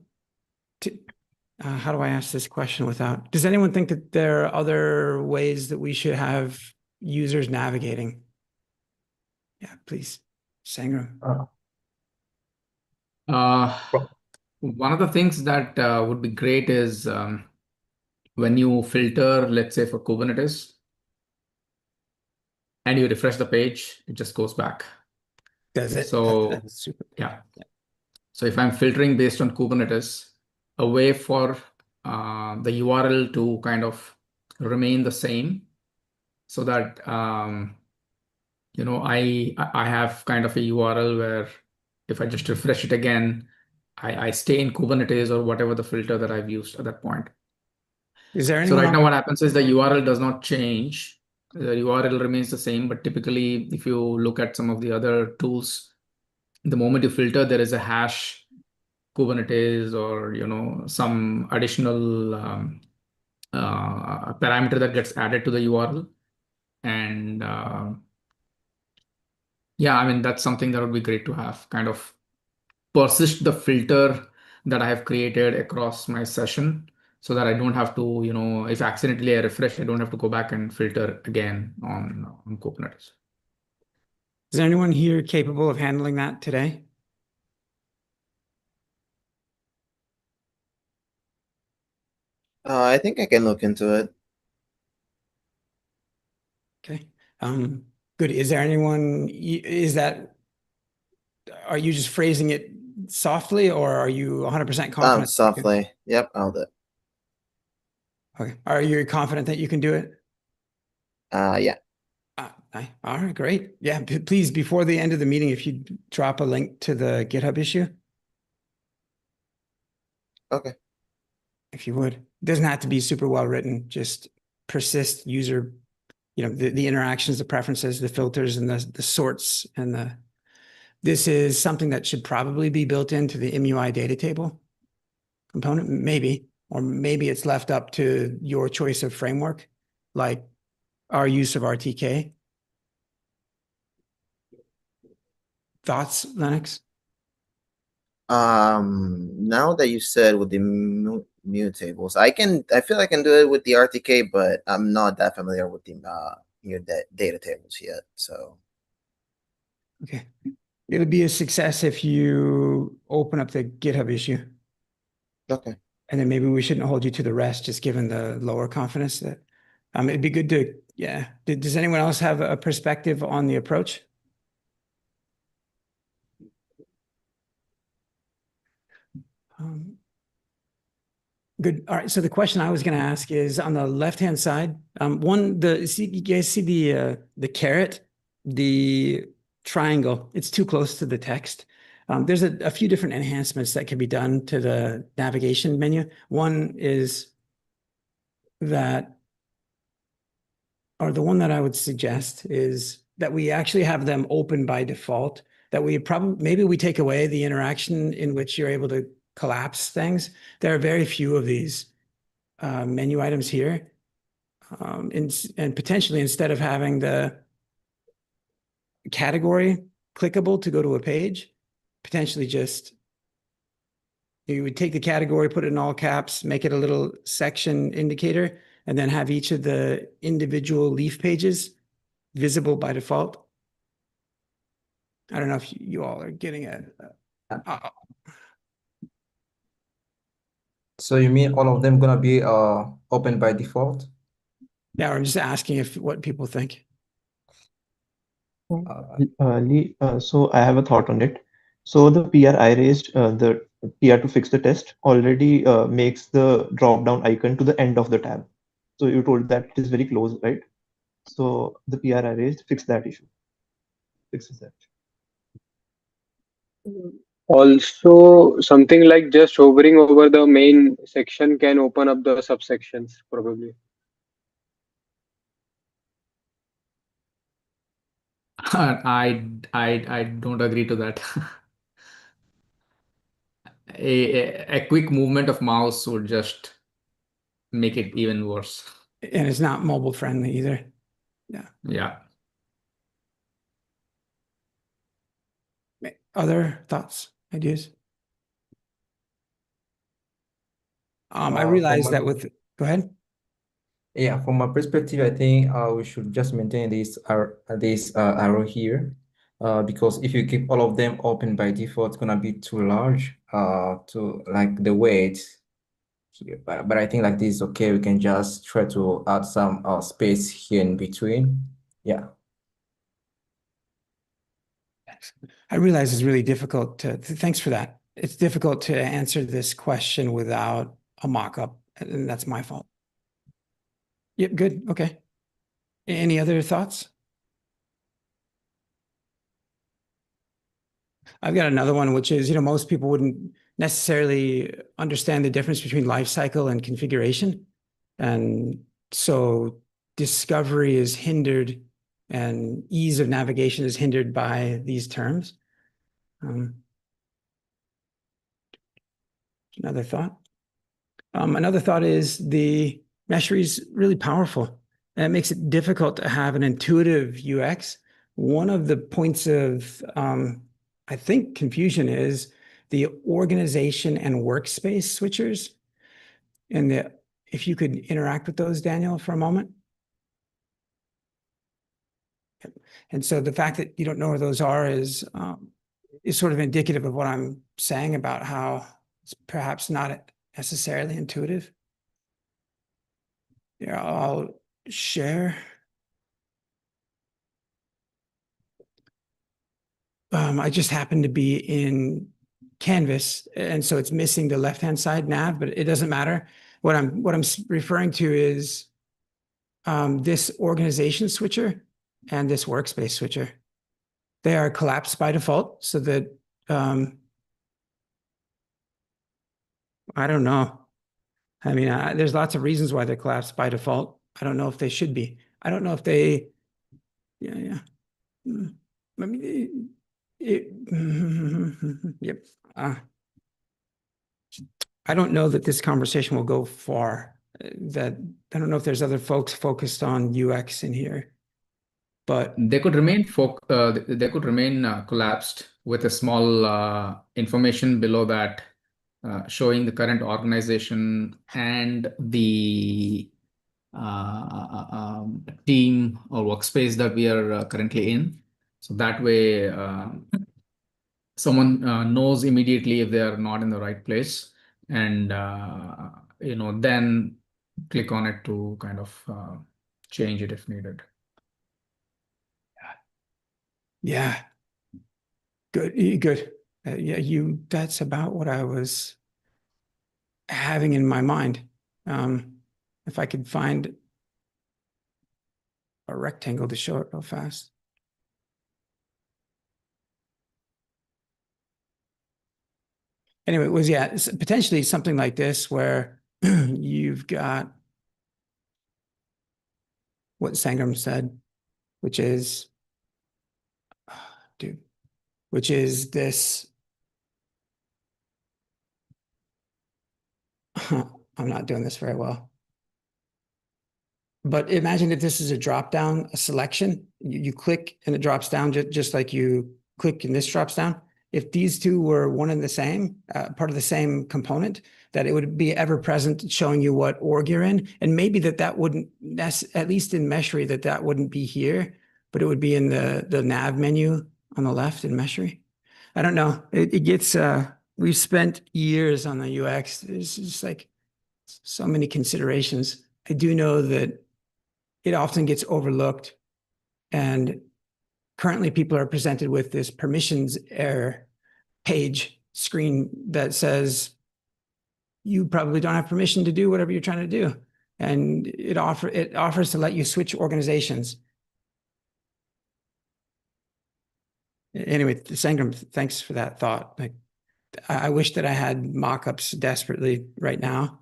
[SPEAKER 1] how do I ask this question without? Does anyone think that there are other ways that we should have users navigating? Yeah, please, Sangram.
[SPEAKER 7] One of the things that would be great is when you filter, let's say for Kubernetes, and you refresh the page, it just goes back.
[SPEAKER 1] Does it?
[SPEAKER 7] So
[SPEAKER 1] That's super.
[SPEAKER 7] yeah. So if I'm filtering based on Kubernetes, a way for the URL to kind of remain the same, so that you know, I have kind of a URL where if I just refresh it again, I stay in Kubernetes or whatever the filter that I've used at that point.
[SPEAKER 1] Is there
[SPEAKER 7] So
[SPEAKER 1] anyone
[SPEAKER 7] right now
[SPEAKER 1] else?
[SPEAKER 7] what happens is the URL does not change. The URL remains the same, but typically if you look at some of the other tools, the moment you filter, there is a hash Kubernetes or some additional parameter that gets added to the URL. And yeah, I mean, that's something that would be great to have, kind of persist the filter that I have created across my session, so that I don't have to, if accidentally I refresh, I don't have to go back and filter again on Kubernetes.
[SPEAKER 1] Is there anyone here capable of handling that today?
[SPEAKER 9] I think I can look into it.
[SPEAKER 1] Okay. Good. Is there anyone, are you just phrasing it softly, or are you 100% confident?
[SPEAKER 9] Softly. Yep, I'll do it.
[SPEAKER 1] Okay. Are you confident that you can do it?
[SPEAKER 9] Yeah.
[SPEAKER 1] All right, great. Yeah, please, before the end of the meeting, if you drop a link to the GitHub issue.
[SPEAKER 9] Okay.
[SPEAKER 1] If you would. It doesn't have to be super well written, just persist user, the interactions, the preferences, the filters, and the sorts, and this is something that should probably be built into the MUI data table component, maybe, or maybe it's left up to your choice of framework, like our use of RTK. Thoughts, Lennox?
[SPEAKER 9] Now that you said with the mutables, I feel I can do it with the RTK, but I'm not that familiar with the your data tables yet. So
[SPEAKER 1] Okay. It'll be a success if you open up the GitHub issue.
[SPEAKER 9] okay.
[SPEAKER 1] And then maybe we shouldn't hold you to the rest, just given the lower confidence that it'd be good to, yeah. Does anyone else have a perspective on the approach? Good. All right. So the question I was going to ask is on the left-hand side, you guys see the caret, the triangle, it's too close to the text. There's a few different enhancements that can be done to the navigation menu. One is that, or the one that I would suggest is that we actually have them open by default, that maybe we take away the interaction in which you're able to collapse things. There are very few of these menu items here. And potentially, instead of having the category clickable to go to a page, potentially just you would take the category, put it in all caps, make it a little section indicator, and then have each of the individual leaf pages visible by default. I don't know if you all are getting it.
[SPEAKER 8] So you mean all of them gonna be open by default?
[SPEAKER 1] Yeah, I'm just asking what people think.
[SPEAKER 6] Lee, so I have a thought on it. So the PR I raised, the PR to fix the test already makes the drop down icon to the end of the tab. So you told that it is very close, right? So the PR I raised fixes that issue. Fixes that.
[SPEAKER 10] Also, something like just hovering over the main section can open up the subsections, probably.
[SPEAKER 7] I don't agree to that. A quick movement of mouse would just make it even worse.
[SPEAKER 1] And it's not mobile friendly either.
[SPEAKER 7] Yeah.
[SPEAKER 1] Other thoughts, ideas? I
[SPEAKER 8] from
[SPEAKER 1] realize
[SPEAKER 8] my-
[SPEAKER 1] that go ahead.
[SPEAKER 8] Yeah, from my perspective, I think we should just maintain this arrow here, because if you keep all of them open by default, it's gonna be too large to like the weight here. But I think like this is okay. We can just try to add some space here in between. Yeah.
[SPEAKER 1] I realize it's really difficult thanks for that. It's difficult to answer this question without a mock-up, and that's my fault. Yep, good. Okay. Any other thoughts? I've got another one, which is, most people wouldn't necessarily understand the difference between lifecycle and configuration. And so discovery is hindered and ease of navigation is hindered by these terms. Another thought. Another thought is the Meshery is really powerful, and it makes it difficult to have an intuitive UX. One of the points of, I think, confusion is the organization and workspace switchers. And if you could interact with those, Daniel, for a moment. And so the fact that you don't know where those are is sort of indicative of what I'm saying about how it's perhaps not necessarily intuitive. Yeah, I'll share. I just happen to be in Canvas, and so it's missing the left-hand side nav, but it doesn't matter. What I'm referring to is this organization switcher and this workspace switcher. They are collapsed by default, so that I don't know. I mean, there's lots of reasons why they're collapsed by default. I don't know if they should be. I don't know if they. Yeah. I mean, yep. I don't know that this conversation will go far. That I don't know if there's other folks focused on UX in here, but
[SPEAKER 7] they could remain collapsed with a small information below that showing the current organization and the team or workspace that we are currently in. So that way, someone knows immediately if they are not in the right place, and then click on it to kind of change it if needed.
[SPEAKER 1] Yeah. Good. Yeah, that's about what I was having in my mind. If I could find a rectangle to show it real fast. Anyway, it was, yeah, potentially something like this where you've got what Sangram said, which is, which is this. I'm not doing this very well. But imagine if this is a drop down, a selection. You click and it drops down just like you click and this drops down. If these two were one and the same, part of the same component, that it would be ever present showing you what org you're in. And maybe that wouldn't, at least in Meshery, that wouldn't be here, but it would be in the nav menu on the left in Meshery. I don't know. It gets, we've spent years on the UX. There's just like so many considerations. I do know that it often gets overlooked, and currently people are presented with this permissions error page screen that says you probably don't have permission to do whatever you're trying to do, and it offers to let you switch organizations. Anyway, Sangram, thanks for that thought. Like, I wish that I had mock-ups desperately right now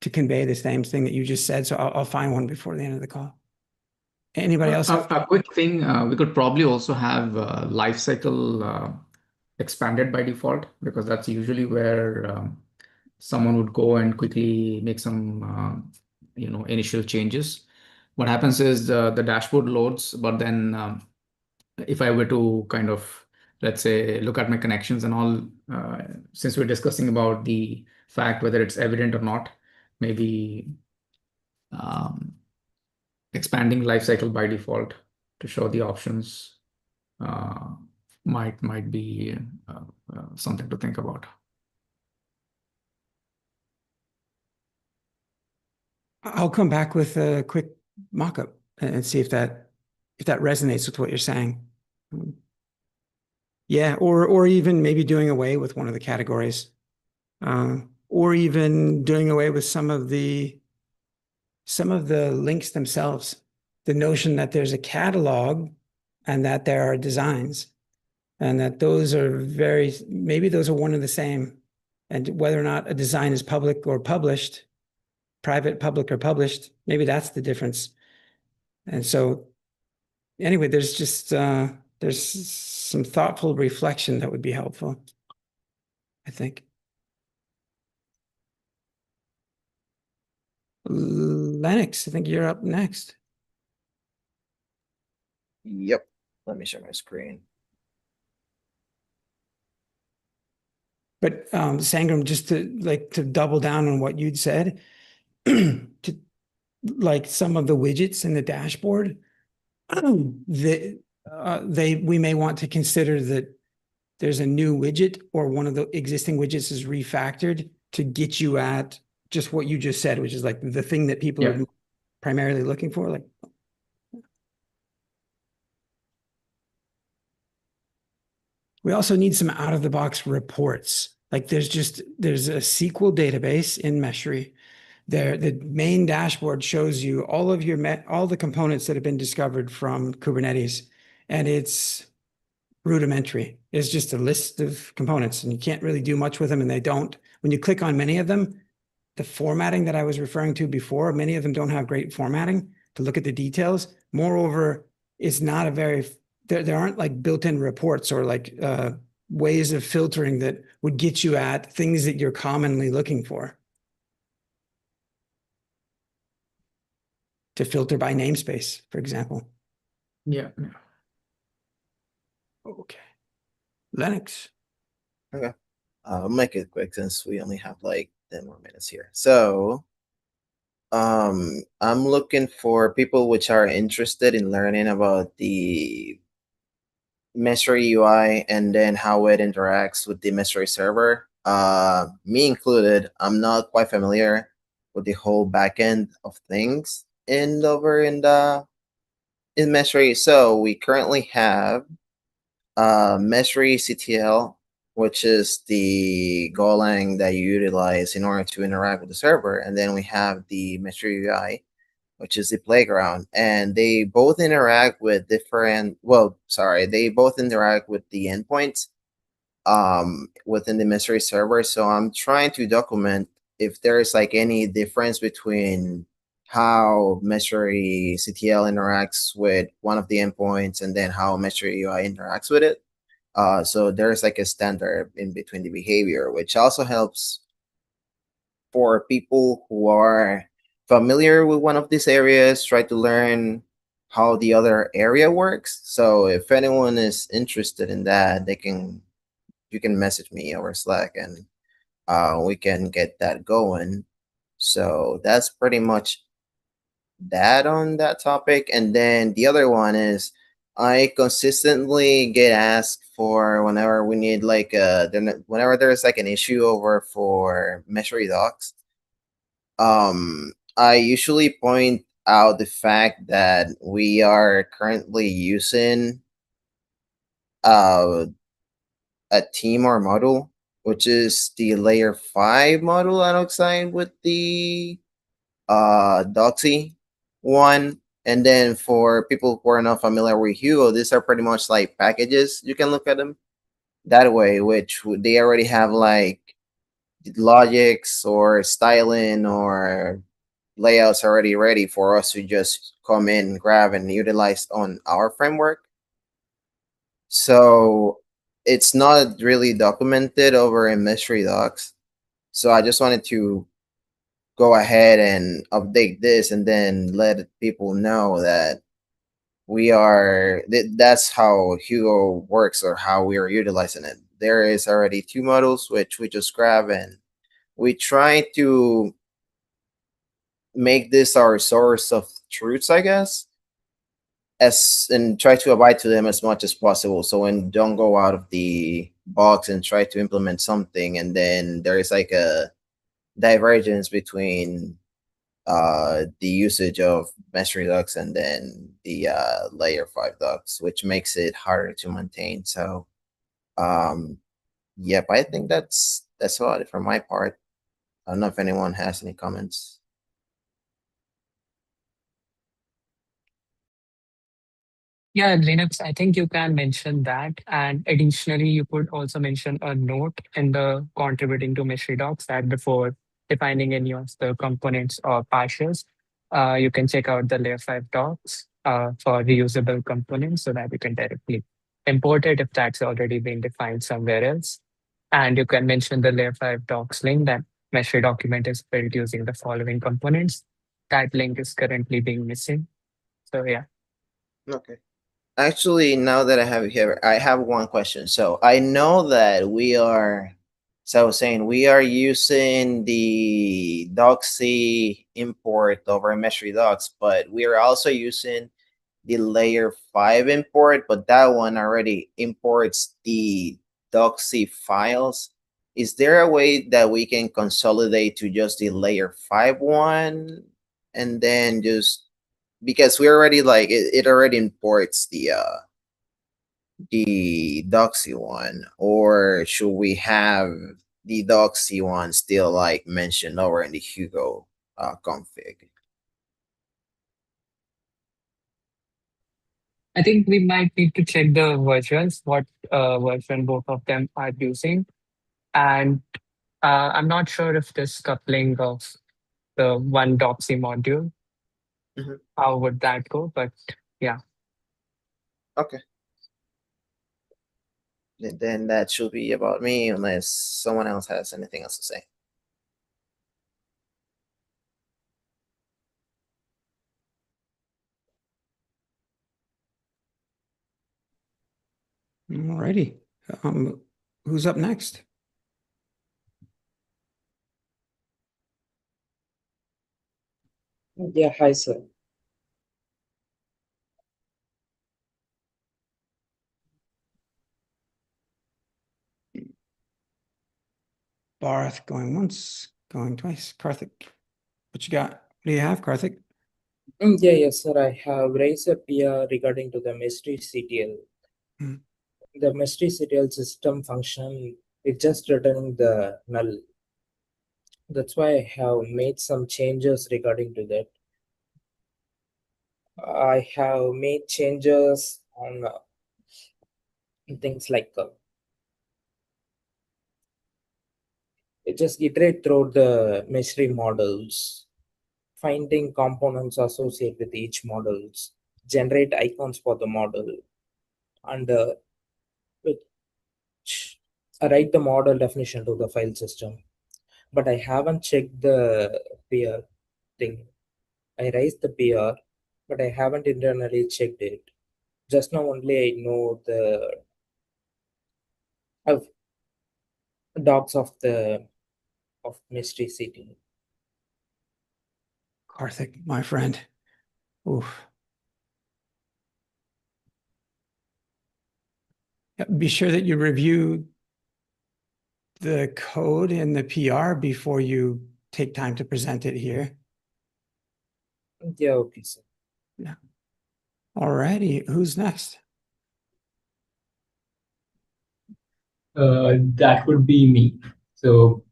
[SPEAKER 1] to convey the same thing that you just said. So I'll find one before the end of the call. Anybody else?
[SPEAKER 7] A quick thing, we could probably also have lifecycle expanded by default, because that's usually where someone would go and quickly make some initial changes. What happens is the dashboard loads, but then if I were to kind of, let's say, look at my connections and all, since we're discussing about the fact whether it's evident or not, maybe expanding lifecycle by default to show the options might be something to think about.
[SPEAKER 1] I'll come back with a quick mock-up and see if that resonates with what you're saying. Yeah, or even maybe doing away with one of the categories, or even doing away with some of the links themselves. The notion that there's a catalog and that there are designs, and that those are maybe those are one and the same, and whether or not a design is public or published, private, public, or published, maybe that's the difference. And so anyway, there's just there's some thoughtful reflection that would be helpful, I think. Lennox, I think you're up next.
[SPEAKER 9] Yep. Let me share my screen.
[SPEAKER 1] But Sangram, just to double down on what you'd said, to like some of the widgets in the dashboard, we may want to consider that there's a new widget or one of the existing widgets is refactored to get you at just what you just said, which is like the thing that people are primarily looking for. Like, we also need some out of the box reports. Like there's a SQL database in Meshery. There, the main dashboard shows you all of all the components that have been discovered from Kubernetes, and it's rudimentary. It's just a list of components, and you can't really do much with them. And they don't. When you click on many of them, the formatting that I was referring to before, many of them don't have great formatting to look at the details. Moreover, it's not a very there aren't like built-in reports or like ways of filtering that would get you at things that you're commonly looking for. To filter by namespace, for example.
[SPEAKER 7] Yeah.
[SPEAKER 1] Okay. Lennox.
[SPEAKER 9] Okay. I'll make it quick since we only have like 10 more minutes here. So I'm looking for people which are interested in learning about the Meshery UI and then how it interacts with the Meshery server. Me included, I'm not quite familiar with the whole backend of things over in Meshery. So we currently have Meshery CTL, which is the Golang that you utilize in order to interact with the server, and then we have the Meshery UI, which is the playground, and they both interact with different. Well, sorry, they both interact with the endpoints within the Meshery server. So I'm trying to document if there's like any difference between how Meshery CTL interacts with one of the endpoints and then how Meshery UI interacts with it. So there's like a standard in between the behavior, which also helps for people who are familiar with one of these areas, try to learn how the other area works. So if anyone is interested in that, you can message me over Slack and we can get that going. So that's pretty much that on that topic. And then the other one is I consistently get asked for whenever we need like whenever there's like an issue over for Meshery docs. I usually point out the fact that we are currently using a Timor module, which is the layer 5 module alongside with the Doxy one. And then for people who are not familiar with Hugo, these are pretty much like packages. You can look at them that way, which they already have like logics or styling or layouts already ready for us to just come in, grab, and utilize on our framework. So it's not really documented over in Meshery docs. So I just wanted to go ahead and update this and then let people know that that's how Hugo works or how we are utilizing it. There is already 2 models which we just grab, and we try to make this our source of truths, I guess, and try to abide to them as much as possible. So when don't go out of the box and try to implement something and then there is like a divergence between the usage of Meshery docs and then the layer 5 docs, which makes it harder to maintain. So yep, I think that's about it from my part. I don't know if anyone has any comments.
[SPEAKER 11] Yeah, Linux, I think you can mention that. And additionally, you could also mention a note in the contributing to Meshery docs that before defining any of the components or patches, you can check out the layer 5 docs for reusable components so that you can directly import it if that's already been defined somewhere else. And you can mention the layer 5 docs link that Meshery document is built using the following components. that link is currently being missing. So yeah.
[SPEAKER 9] Okay. Actually, now that I have you here, I have one question. So I know that we are, so I was saying we are using the Doxy import over Meshery Docs, but we are also using the layer 5 import, but that one already imports the Doxy files. Is there a way that we can consolidate to just the layer 5 one and then just because we already like it already imports the Doxy one, or should we have the Doxy one still like mentioned over in the Hugo config?
[SPEAKER 11] I think we might need to check the versions, what version both of them are using. And I'm not sure if this coupling of the one doxy module,
[SPEAKER 9] Mhm.
[SPEAKER 11] how would that go? But yeah.
[SPEAKER 9] Okay. Then that should be about me, unless someone else has anything else to say.
[SPEAKER 1] Alrighty. Who's up next?
[SPEAKER 12] Yeah, hi, sir.
[SPEAKER 1] Barath going once, going twice. Karthik, what you got? What do you have, Karthik?
[SPEAKER 12] Yeah, yes, sir. I have raised a PR regarding to the Meshery CTL.
[SPEAKER 1] Hmm.
[SPEAKER 12] The Meshery CTL system function is just returning the null. That's why I have made some changes regarding to that. I have made changes on things like just iterate through the Meshery models, finding components associated with each models, generate icons for the model, and which I write the model definition to the file system. But I haven't checked the peer thing. I raised the PR, but I haven't internally checked it. Just now only I know the of docs of Mystery City.
[SPEAKER 1] Karthik, my friend. Oof. Yeah, be sure that you review the code in the PR before you take time to present it here.
[SPEAKER 12] Yeah, okay, sir.
[SPEAKER 1] Yeah. Alrighty, who's next?
[SPEAKER 4] That would be me. So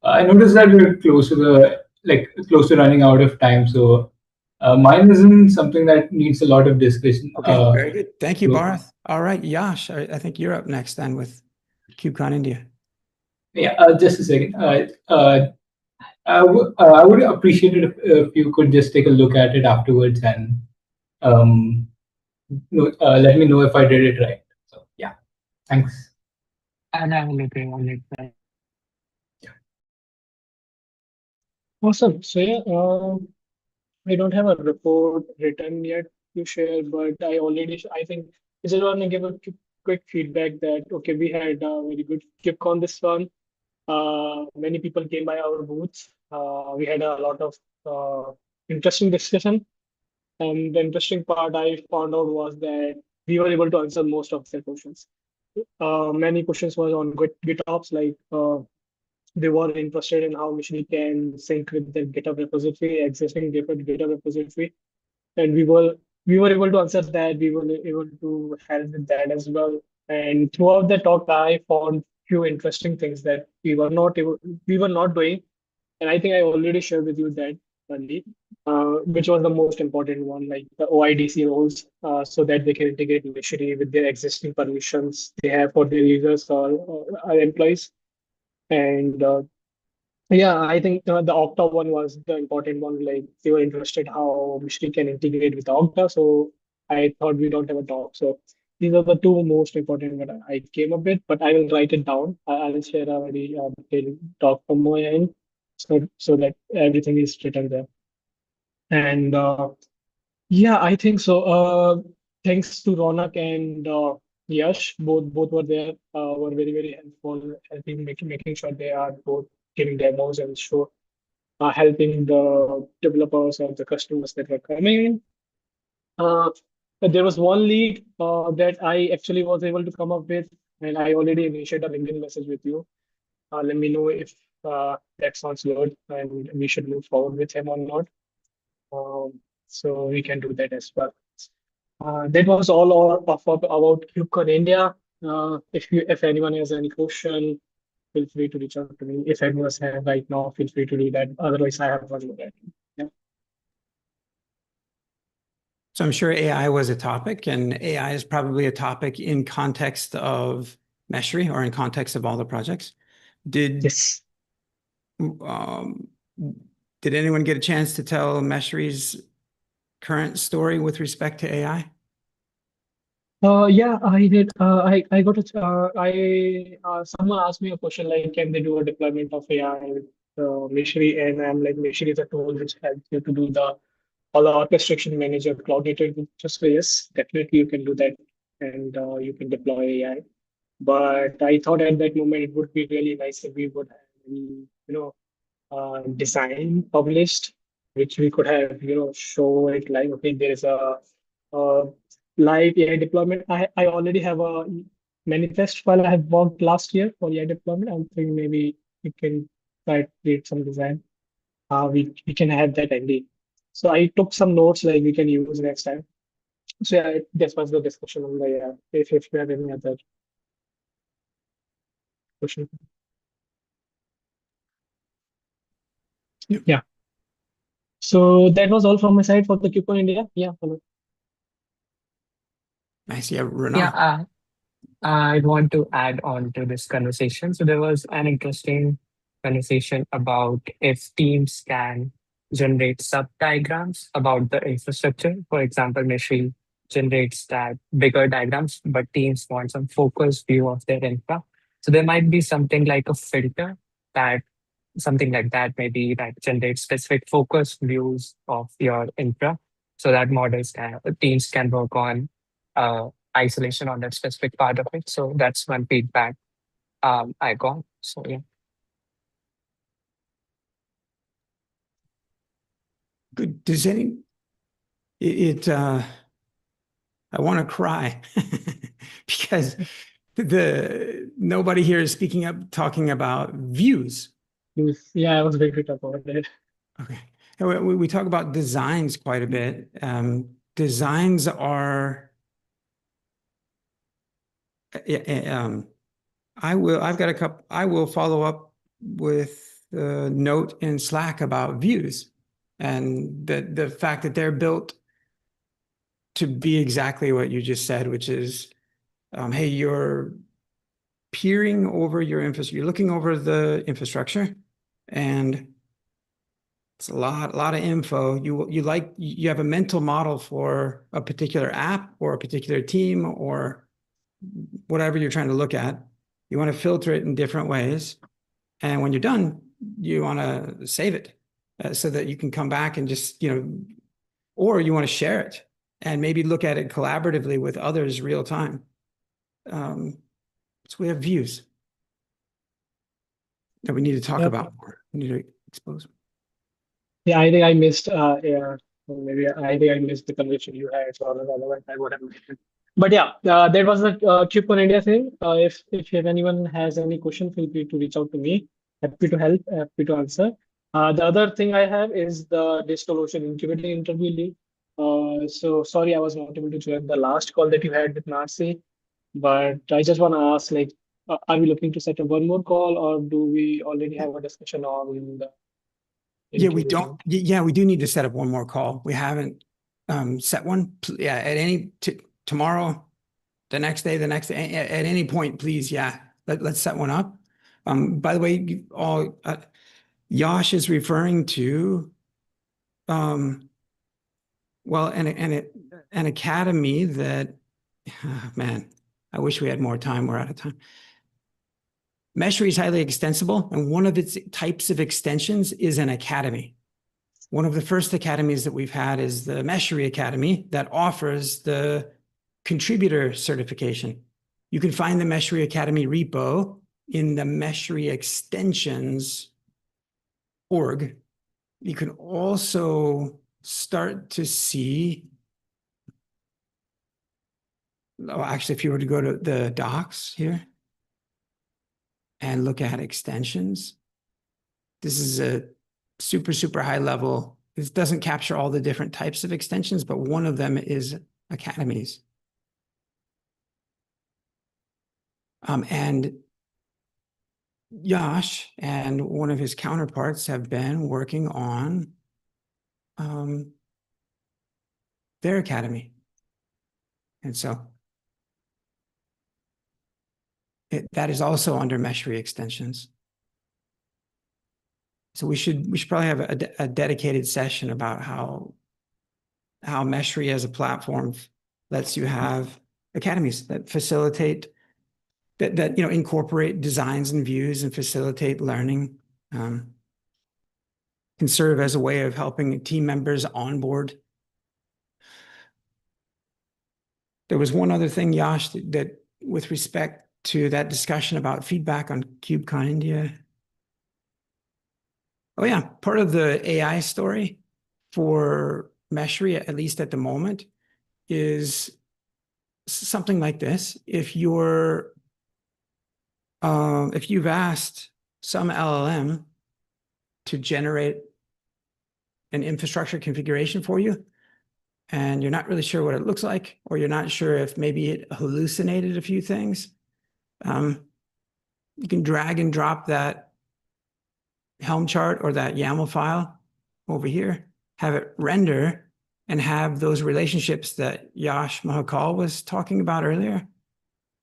[SPEAKER 4] I noticed that we're close to close to running out of time. So mine isn't something that needs a lot of discussion.
[SPEAKER 1] Okay, very good. Thank you,
[SPEAKER 4] so-
[SPEAKER 1] Barath. All right, Yash, I think you're up next then with KubeCon India.
[SPEAKER 4] Yeah, just a second. I would appreciate it if you could just take a look at it afterwards and um, let me know if I did it right. So yeah, thanks.
[SPEAKER 11] And I will agree on it.
[SPEAKER 13] Awesome. So yeah, I don't have a report written yet to share, but I think I just want to give a quick feedback that okay, we had a very good KubeCon this one. Many people came by our booths. We had a lot of interesting discussion, and the interesting part I found out was that we were able to answer most of their questions. Many questions was on GitOps, like they were interested in how Meshery can sync with the GitHub repository, existing GitHub repository, and we were able to answer that. We were able to help with that as well. And throughout the talk, I found few interesting things that we were not doing, and I think I already shared with you that, Randy, which was the most important one, like the OIDC roles, so that they can integrate Meshery with their existing permissions they have for their users or employees. And yeah, I think the Okta one was the important one. Like they were interested how Mystery can integrate with Okta. So I thought we don't have a talk. So these are the two most important that I came up with, but I will write it down. I will share a very detailed talk from my end, so that everything is written there. And yeah, I think so. Thanks to Ronak and Yash, both were there, were very helpful, helping making sure they are both giving demos and show helping the developers or the customers that were coming in. Uh, there was one lead that I actually was able to come up with, and I already initiated a LinkedIn message with you. Let me know if that sounds good and we should move forward with him or not. So we can do that as well. That was about KubeCon India. If anyone has any question, feel free to reach out to me. If anyone has right now, feel free to do that. Otherwise, I have one more. Yeah.
[SPEAKER 1] So I'm sure AI was a topic, and AI is probably a topic in context of Meshery or in context of all the projects.
[SPEAKER 13] Yes.
[SPEAKER 1] Did anyone get a chance to tell Meshery's current story with respect to AI?
[SPEAKER 13] Yeah, I did. I got a, someone asked me a question like, can they do a deployment of AI with Meshery? And I'm like, Meshery is a tool which helps you to do all the orchestration manager cloud native. Just so yes, definitely you can do that, and you can deploy AI. But I thought at that moment it would be really nice if we would have any, design published, which we could have, show it like, okay, there is a live AI deployment. I already have a manifest file I have worked last year for AI deployment. I'm thinking maybe we can try to create some design. We can have that handy. So I took some notes like we can use next time. So yeah, this was the discussion on the AI. If you have any other question. Yeah. So that was all from my side for the KubeCon India. Yeah. Hello.
[SPEAKER 1] Nice. Yeah, Renaud.
[SPEAKER 11] Yeah, I want to add on to this conversation. So there was an interesting conversation about if teams can generate sub-diagrams about the infrastructure. For example, Meshery generates that bigger diagrams, but teams want some focused view of their infra. So there might be something like a filter that something like that maybe that generates specific focused views of your infra so that teams can work on isolation on that specific part of it. So that's one feedback I got. So yeah.
[SPEAKER 1] Good. Does any I want to cry because nobody here is speaking up talking about views.
[SPEAKER 13] Yeah, I was very good about it.
[SPEAKER 1] Okay. We talk about designs quite a bit. Designs are I will follow up with a note in Slack about views and the fact that they're built to be exactly what you just said, which is, hey, you're peering over your infrastructure, you're looking over the infrastructure, and it's a lot of info. You have a mental model for a particular app or a particular team or whatever you're trying to look at. You want to filter it in different ways. And when you're done, you want to save it so that you can come back and just, or you want to share it and maybe look at it collaboratively with others real time. So we have views that we need to talk about more. We need to expose.
[SPEAKER 13] Yeah, I think I missed. Yeah, maybe I think I missed the conversation you had. So otherwise, I would have mentioned. But yeah, that was the KubeCon India thing. If anyone has any question, feel free to reach out to me. Happy to help. Happy to answer. The other thing I have is the DigitalOcean Incubator interview link. So sorry, I was not able to join the last call that you had with Narsi. But I just want to ask, like, are we looking to set up one more call, or do we already have a discussion on the
[SPEAKER 1] Yeah, we don't. Yeah, we do need to set up one more call. We haven't set one. Yeah, at tomorrow, the next day, at any point, please. Yeah, let's set one up. By the way, Yash is referring to, well, an academy that, man, I wish we had more time. We're out of time. Meshery is highly extensible, and one of its types of extensions is an academy. One of the first academies that we've had is the Meshery Academy that offers the contributor certification. You can find the Meshery Academy repo in the Meshery extensions org. You can also start to see, actually, if you were to go to the docs here and look at extensions, this is a super, super high level. This doesn't capture all the different types of extensions, but one of them is academies. And Yash and one of his counterparts have been working on their academy. And so that is also under Meshery extensions. So we should probably have a dedicated session about how Meshery as a platform lets you have academies that facilitate that incorporate designs and views and facilitate learning. Can serve as a way of helping team members onboard. There was one other thing, Yash, that with respect to that discussion about feedback on KubeCon India. Oh yeah, part of the AI story for Meshery, at least at the moment, is something like this. If you've asked some LLM to generate an infrastructure configuration for you, and you're not really sure what it looks like, or you're not sure if maybe it hallucinated a few things, you can drag and drop that Helm chart or that YAML file over here, have it render, and have those relationships that Yash Mahakal was talking about earlier.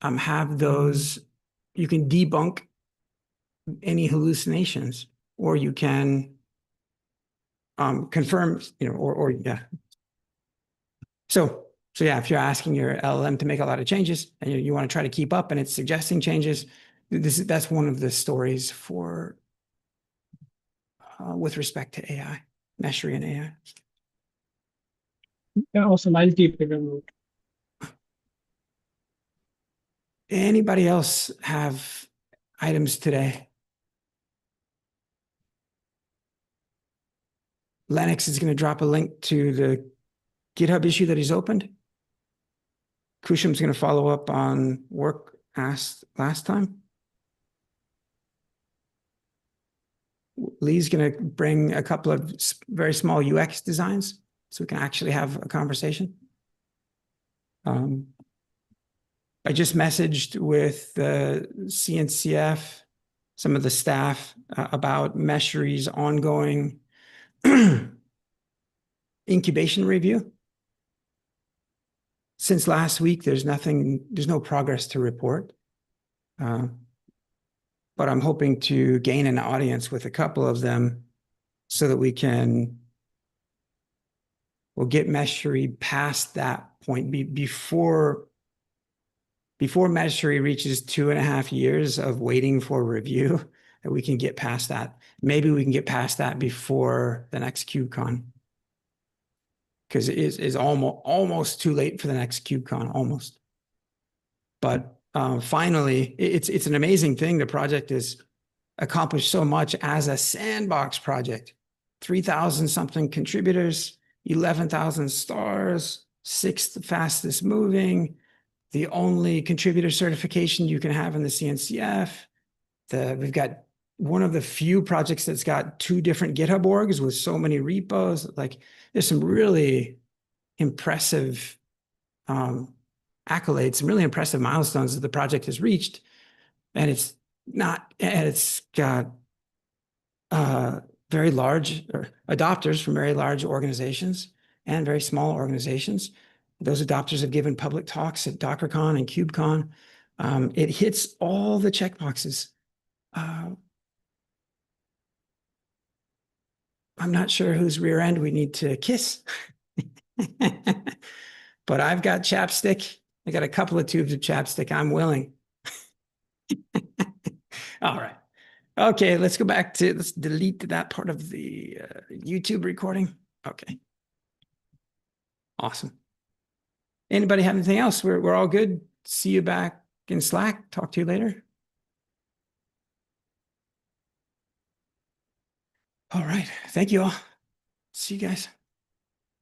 [SPEAKER 1] Have those, you can debunk any hallucinations, or you can confirm, or yeah. So yeah, if you're asking your LLM to make a lot of changes and you want to try to keep up and it's suggesting changes, that's one of the stories for with respect to AI, Meshery and AI.
[SPEAKER 13] Yeah, awesome. I'll keep it a note.
[SPEAKER 1] Anybody else have items today? Lennox is going to drop a link to the GitHub issue that he's opened. Kusham's going to follow up on work asked last time. Lee's going to bring a couple of very small UX designs so we can actually have a conversation. I just messaged with the CNCF, some of the staff about Meshery's ongoing incubation review. Since last week, there's no progress to report. But I'm hoping to gain an audience with a couple of them so that we'll get Meshery past that point before Meshery reaches 2.5 years of waiting for review, that we can get past that. Maybe we can get past that before the next KubeCon, because it is almost too late for the next KubeCon, almost. But finally, it's an amazing thing. The project has accomplished so much as a sandbox project. 3,000 something contributors, 11,000 stars, 6th fastest moving, the only contributor certification you can have in the CNCF. We've got one of the few projects that's got 2 different GitHub orgs with so many repos. Like, there's some really impressive accolades, some really impressive milestones that the project has reached. And it's got very large adopters from very large organizations and very small organizations. Those adopters have given public talks at DockerCon and KubeCon. It hits all the checkboxes. I'm not sure whose rear end we need to kiss, but I've got chapstick. I got a couple of tubes of chapstick. I'm willing. All right. Okay, let's go back to, let's delete that part of the YouTube recording. Okay. Awesome. Anybody have anything else? We're all good. See you back in Slack. Talk to you later. All right. Thank you all. See you guys.